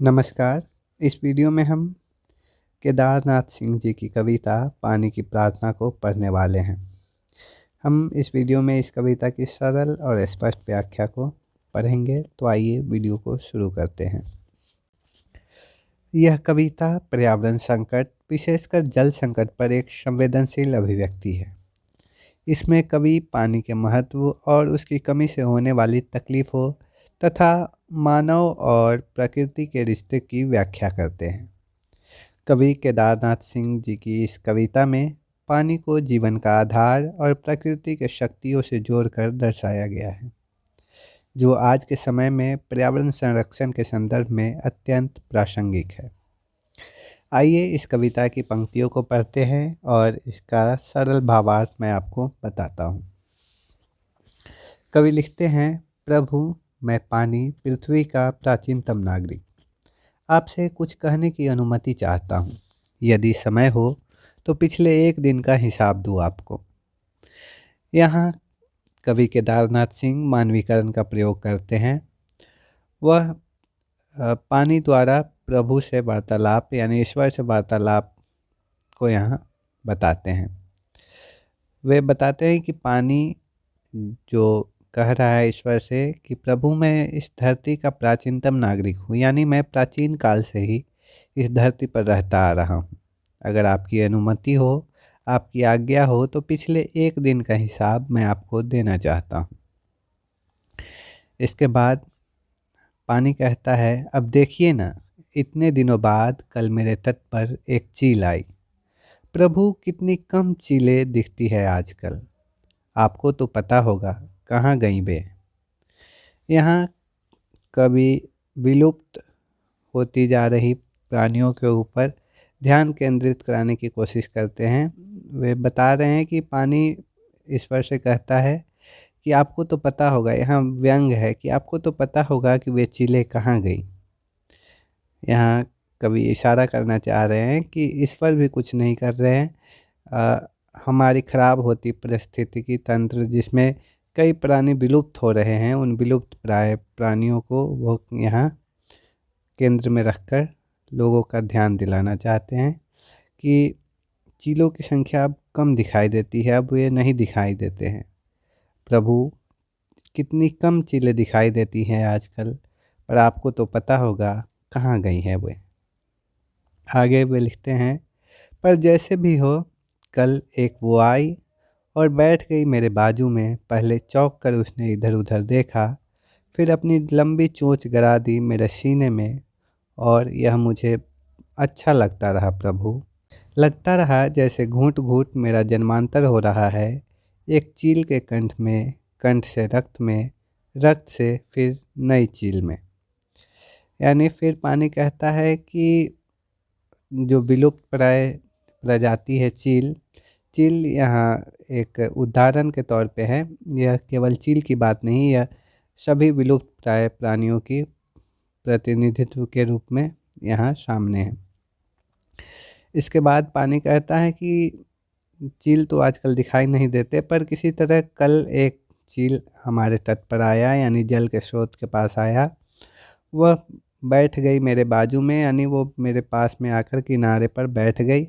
नमस्कार। इस वीडियो में हम केदारनाथ सिंह जी की कविता पानी की प्रार्थना को पढ़ने वाले हैं। हम इस वीडियो में इस कविता की सरल और स्पष्ट व्याख्या को पढ़ेंगे। तो आइए वीडियो को शुरू करते हैं। यह कविता पर्यावरण संकट, विशेषकर जल संकट पर एक संवेदनशील अभिव्यक्ति है। इसमें कवि पानी के महत्व और उसकी कमी से होने वाली तकलीफों तथा मानव और प्रकृति के रिश्ते की व्याख्या करते हैं। कवि केदारनाथ सिंह जी की इस कविता में पानी को जीवन का आधार और प्रकृति के शक्तियों से जोड़कर दर्शाया गया है, जो आज के समय में पर्यावरण संरक्षण के संदर्भ में अत्यंत प्रासंगिक है। आइए इस कविता की पंक्तियों को पढ़ते हैं और इसका सरल भावार्थ मैं आपको बताता हूँ। कवि लिखते हैं, प्रभु मैं पानी, पृथ्वी का प्राचीनतम नागरिक, आपसे कुछ कहने की अनुमति चाहता हूँ। यदि समय हो तो पिछले एक दिन का हिसाब दूँ आपको। यहाँ कवि केदारनाथ सिंह मानवीकरण का प्रयोग करते हैं। वह पानी द्वारा प्रभु से वार्तालाप यानी ईश्वर से वार्तालाप को यहाँ बताते हैं। वे बताते हैं कि पानी जो कह रहा है ईश्वर से कि प्रभु मैं इस धरती का प्राचीनतम नागरिक हूँ, यानी मैं प्राचीन काल से ही इस धरती पर रहता आ रहा हूँ। अगर आपकी अनुमति हो, आपकी आज्ञा हो तो पिछले एक दिन का हिसाब मैं आपको देना चाहता हूँ। इसके बाद पानी कहता है, अब देखिए ना, इतने दिनों बाद कल मेरे तट पर एक चील आई। प्रभु कितनी कम चीलें दिखती है आजकल, आपको तो पता होगा, कहाँ गई वे। यहाँ कवि विलुप्त होती जा रही प्राणियों के ऊपर ध्यान केंद्रित कराने की कोशिश करते हैं। वे बता रहे हैं कि पानी ईश्वर से कहता है कि आपको तो पता होगा, यहाँ व्यंग है कि आपको तो पता होगा कि वे चीलें कहाँ गई। यहाँ कवि इशारा करना चाह रहे हैं कि ईश्वर भी कुछ नहीं कर रहे हैं। हमारी खराब होती परिस्थितिकी तंत्र जिसमें कई प्राणी विलुप्त हो रहे हैं, उन विलुप्त प्राय प्राणियों को वो यहाँ केंद्र में रखकर लोगों का ध्यान दिलाना चाहते हैं कि चीलों की संख्या अब कम दिखाई देती है, अब ये नहीं दिखाई देते हैं। प्रभु कितनी कम चीलें दिखाई देती हैं आजकल, पर आपको तो पता होगा कहाँ गई हैं वे। आगे वे लिखते हैं, पर जैसे भी हो कल एक वो आई और बैठ गई मेरे बाजू में। पहले चौंक कर उसने इधर उधर देखा, फिर अपनी लंबी चोंच गड़ा दी मेरे सीने में, और यह मुझे अच्छा लगता रहा प्रभु। लगता रहा जैसे घूंट घूंट मेरा जन्मांतर हो रहा है, एक चील के कंठ में, कंठ से रक्त में, रक्त से फिर नई चील में। यानी फिर पानी कहता है कि जो विलुप्त प्राय प्रजाति है चील, चील यहाँ एक उदाहरण के तौर पे है। यह केवल चील की बात नहीं, यह सभी विलुप्त प्राय प्राणियों की प्रतिनिधित्व के रूप में यहाँ सामने है। इसके बाद पानी कहता है कि चील तो आजकल दिखाई नहीं देते, पर किसी तरह कल एक चील हमारे तट पर आया, यानी जल के स्रोत के पास आया। वह बैठ गई मेरे बाजू में, यानी वो मेरे पास में आकर किनारे पर बैठ गई।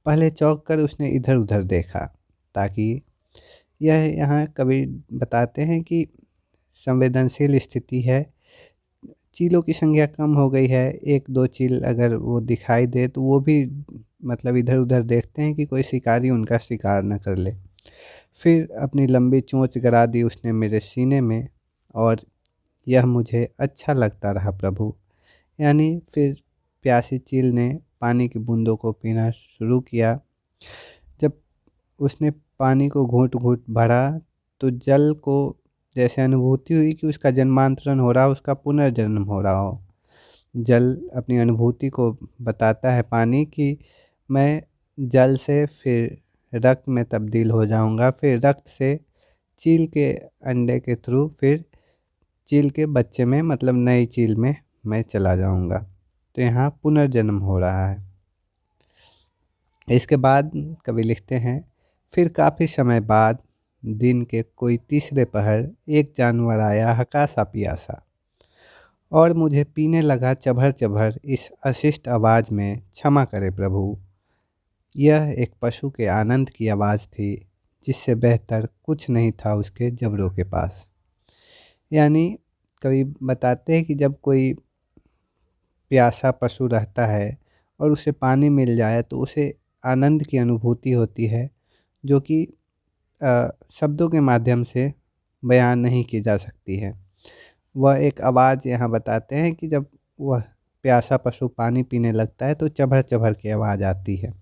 पहले चौंक कर उसने इधर उधर देखा, ताकि यह यहाँ कवि बताते हैं कि संवेदनशील स्थिति है। चीलों की संख्या कम हो गई है, एक दो चील अगर वो दिखाई दे तो वो भी मतलब इधर उधर देखते हैं कि कोई शिकारी उनका शिकार न कर ले। फिर अपनी लंबी चोंच गड़ा दी उसने मेरे सीने में, और यह मुझे अच्छा लगता रहा प्रभु। यानी फिर प्यासी चील ने पानी की बूंदों को पीना शुरू किया। जब उसने पानी को घूंट घूंट भरा तो जल को जैसे अनुभूति हुई कि उसका जन्मांतरण हो रहा, उसका पुनर्जन्म हो रहा हो। जल अपनी अनुभूति को बताता है पानी कि मैं जल से फिर रक्त में तब्दील हो जाऊंगा, फिर रक्त से चील के अंडे के थ्रू फिर चील के बच्चे में मतलब नई चील में मैं चला जाऊंगा। तो यहाँ पुनर्जन्म हो रहा है। इसके बाद कवि लिखते हैं, फिर काफ़ी समय बाद दिन के कोई तीसरे पहर एक जानवर आया हकासा पियासा, और मुझे पीने लगा चभर चभर इस अशिष्ट आवाज़ में। क्षमा करे प्रभु। यह एक पशु के आनंद की आवाज़ थी, जिससे बेहतर कुछ नहीं था उसके जबड़ों के पास। यानी कवि बताते हैं कि जब कोई प्यासा पशु रहता है और उसे पानी मिल जाए तो उसे आनंद की अनुभूति होती है, जो कि शब्दों के माध्यम से बयान नहीं की जा सकती है। वह एक आवाज़ यहाँ बताते हैं कि जब वह प्यासा पशु पानी पीने लगता है तो चभर चभर की आवाज़ आती है।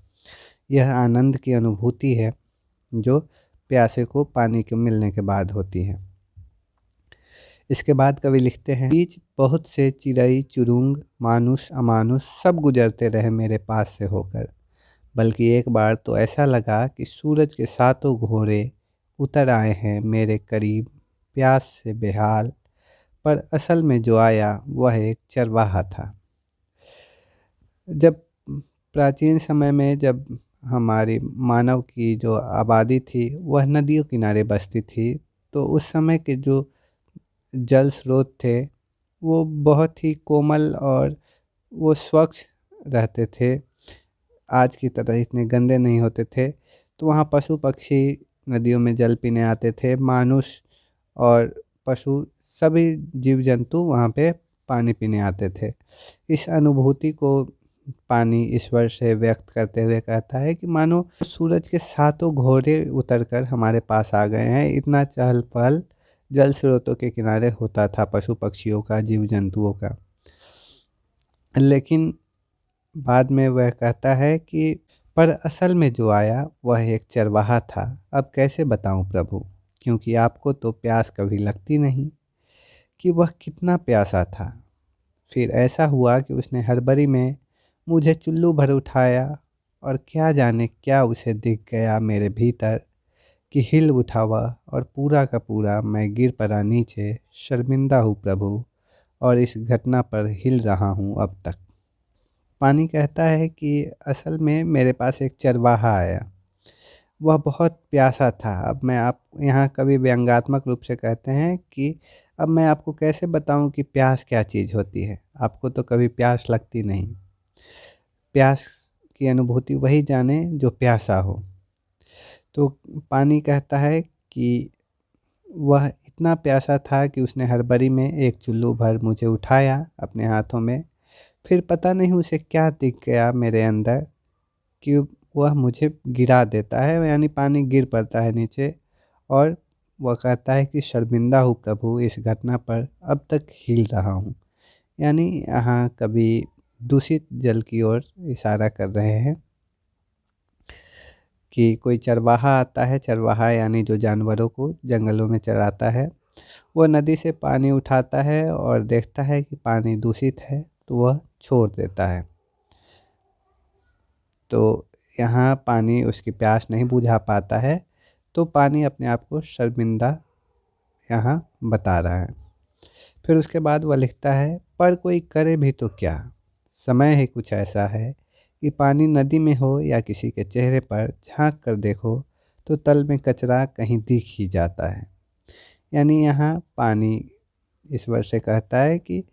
यह आनंद की अनुभूति है जो प्यासे को पानी के मिलने के बाद होती है। इसके बाद कवि लिखते हैं, बीच बहुत से चिड़ई चुरुंग मानुष अमानुष सब गुजरते रहे मेरे पास से होकर, बल्कि एक बार तो ऐसा लगा कि सूरज के सातों घोड़े उतर आए हैं मेरे करीब प्यास से बेहाल, पर असल में जो आया वह एक चरवाहा था। जब प्राचीन समय में जब हमारी मानव की जो आबादी थी वह नदियों किनारे बसती थी, तो उस समय के जो जल स्रोत थे वो बहुत ही कोमल और वो स्वच्छ रहते थे। आज की तरह इतने गंदे नहीं होते थे। तो वहाँ पशु पक्षी नदियों में जल पीने आते थे। मानुष और पशु सभी जीव जंतु वहाँ पे पानी पीने आते थे। इस अनुभूति को पानी ईश्वर से व्यक्त करते हुए कहता है कि मानो सूरज के सातों घोड़े उतरकर हमारे पास आ गए हैं। इतना चहल पहल जल स्रोतों के किनारे होता था पशु पक्षियों का, जीव जंतुओं का। लेकिन बाद में वह कहता है कि पर असल में जो आया वह एक चरवाहा था। अब कैसे बताऊं प्रभु, क्योंकि आपको तो प्यास कभी लगती नहीं कि वह कितना प्यासा था। फिर ऐसा हुआ कि उसने हड़बड़ी में मुझे चुल्लू भर उठाया और क्या जाने क्या उसे दिख गया मेरे भीतर कि हिल उठा वह और पूरा का पूरा मैं गिर पड़ा नीचे। शर्मिंदा हूँ प्रभु और इस घटना पर हिल रहा हूँ अब तक। पानी कहता है कि असल में मेरे पास एक चरवाहा आया, वह बहुत प्यासा था। अब मैं आप यहाँ कभी व्यंग्यात्मक रूप से कहते हैं कि अब मैं आपको कैसे बताऊं कि प्यास क्या चीज़ होती है। आपको तो कभी प्यास लगती नहीं। प्यास की अनुभूति वही जाने जो प्यासा हो। तो पानी कहता है कि वह इतना प्यासा था कि उसने हड़बड़ी में एक चुल्लू भर मुझे उठाया अपने हाथों में। फिर पता नहीं उसे क्या दिख गया मेरे अंदर कि वह मुझे गिरा देता है, यानी पानी गिर पड़ता है नीचे। और वह कहता है कि शर्मिंदा हूँ प्रभु, इस घटना पर अब तक हिल रहा हूँ। यानी यहाँ कभी दूषित जल की ओर इशारा कर रहे हैं कि कोई चरवाहा आता है। चरवाहा यानी जो जानवरों को जंगलों में चराता है, वह नदी से पानी उठाता है और देखता है कि पानी दूषित है तो वह छोड़ देता है। तो यहाँ पानी उसकी प्यास नहीं बुझा पाता है, तो पानी अपने आप को शर्मिंदा यहाँ बता रहा है। फिर उसके बाद वह लिखता है, पर कोई करे भी तो क्या, समय ही कुछ ऐसा है कि पानी नदी में हो या किसी के चेहरे पर झांक कर देखो तो तल में कचरा कहीं दिख ही जाता है। यानी यहाँ पानी ईश्वर से कहता है कि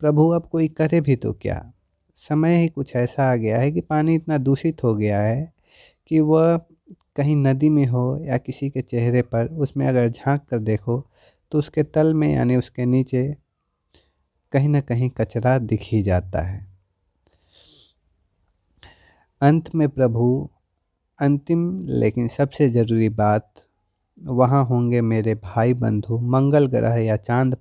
प्रभु अब कोई करे भी तो क्या, समय ही कुछ ऐसा आ गया है कि पानी इतना दूषित हो गया है कि वह कहीं नदी में हो या किसी के चेहरे पर, उसमें अगर झांक कर देखो तो उसके तल में यानी उसके नीचे कहीं ना कहीं कचरा दिख ही जाता है। अंत में प्रभु अंतिम लेकिन सबसे ज़रूरी बात, वहाँ होंगे मेरे भाई बंधु मंगल ग्रह या चांद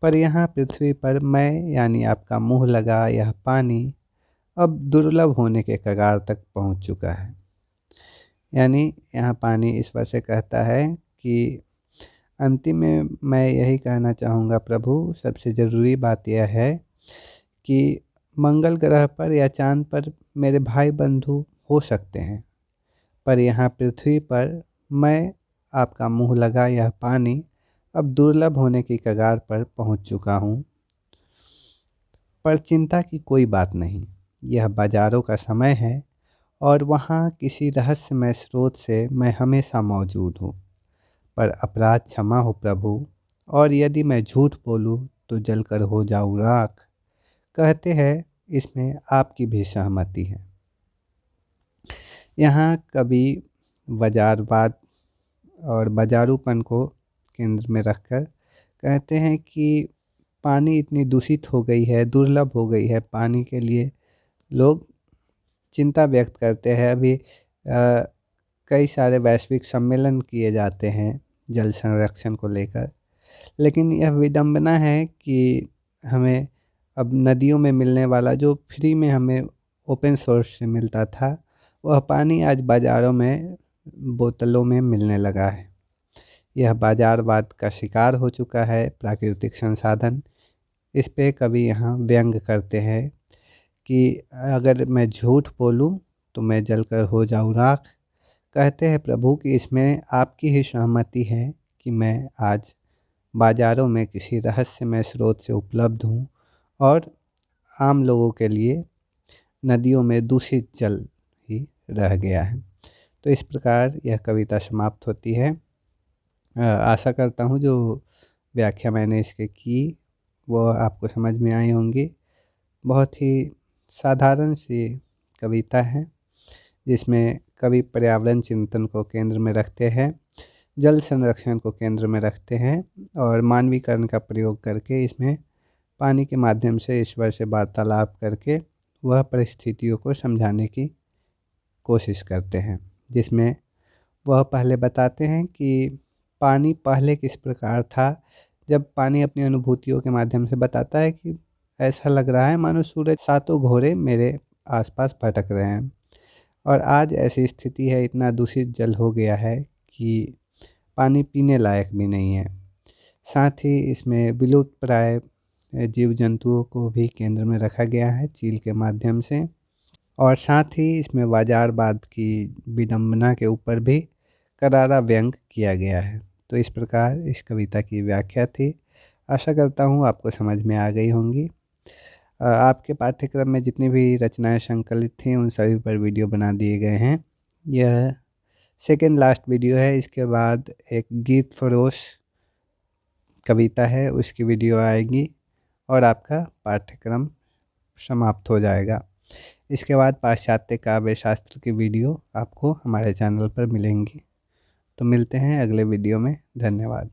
पर यहाँ पृथ्वी पर मैं यानी आपका मुँह लगा यह पानी अब दुर्लभ होने के कगार तक पहुँच चुका है। यानी यहाँ पानी ईश्वर से कहता है कि अंतिम में मैं यही कहना चाहूँगा प्रभु, सबसे ज़रूरी बात यह है कि मंगल ग्रह पर या चांद पर मेरे भाई बंधु हो सकते हैं, पर यहाँ पृथ्वी पर मैं आपका मुँह लगा यह पानी अब दुर्लभ होने की कगार पर पहुँच चुका हूँ। पर चिंता की कोई बात नहीं, यह बाज़ारों का समय है और वहाँ किसी रहस्यमय स्रोत से मैं हमेशा मौजूद हूँ। पर अपराध क्षमा हो प्रभु, और यदि मैं झूठ बोलूँ तो जलकर हो जाऊं राख। कहते हैं इसमें आपकी भी सहमति है। यहाँ कवि बाजारवाद और बाजारूपन को केंद्र में रखकर कहते हैं कि पानी इतनी दूषित हो गई है, दुर्लभ हो गई है पानी के लिए। लोग चिंता व्यक्त करते हैं। अभी कई सारे वैश्विक सम्मेलन किए जाते हैं जल संरक्षण को लेकर, लेकिन यह विडंबना है कि हमें अब नदियों में मिलने वाला जो फ्री में हमें ओपन सोर्स से मिलता था, वह पानी आज बाज़ारों में बोतलों में मिलने लगा है। यह बाजारवाद का शिकार हो चुका है प्राकृतिक संसाधन। इस पे कवि यहाँ व्यंग करते हैं कि अगर मैं झूठ बोलूं तो मैं जलकर हो जाऊं राख। कहते हैं प्रभु कि इसमें आपकी ही सहमति है कि मैं आज बाज़ारों में किसी रहस्यमय स्रोत से उपलब्ध हूँ और आम लोगों के लिए नदियों में दूषित जल ही रह गया है। तो इस प्रकार यह कविता समाप्त होती है। आशा करता हूँ जो व्याख्या मैंने इसके की वो आपको समझ में आई होंगी। बहुत ही साधारण सी कविता है जिसमें कवि पर्यावरण चिंतन को केंद्र में रखते हैं, जल संरक्षण को केंद्र में रखते हैं और मानवीकरण का प्रयोग करके इसमें पानी के माध्यम से ईश्वर से वार्तालाप करके वह परिस्थितियों को समझाने की कोशिश करते हैं, जिसमें वह पहले बताते हैं कि पानी पहले किस प्रकार था। जब पानी अपनी अनुभूतियों के माध्यम से बताता है कि ऐसा लग रहा है मानो सूरज सातों घोड़े मेरे आसपास भटक रहे हैं, और आज ऐसी स्थिति है, इतना दूषित जल हो गया है कि पानी पीने लायक भी नहीं है। साथ ही इसमें विलुप्त प्राय जीव जंतुओं को भी केंद्र में रखा गया है चील के माध्यम से, और साथ ही इसमें बाजारवाद की विडंबना के ऊपर भी करारा व्यंग किया गया है। तो इस प्रकार इस कविता की व्याख्या थी। आशा करता हूँ आपको समझ में आ गई होंगी। आपके पाठ्यक्रम में जितनी भी रचनाएं संकलित थीं उन सभी पर वीडियो बना दिए गए हैं। यह सेकेंड लास्ट वीडियो है। इसके बाद एक गीत फरोश कविता है, उसकी वीडियो आएगी और आपका पाठ्यक्रम समाप्त हो जाएगा। इसके बाद पाश्चात्य काव्य शास्त्र की वीडियो आपको हमारे चैनल पर मिलेंगी। तो मिलते हैं अगले वीडियो में। धन्यवाद।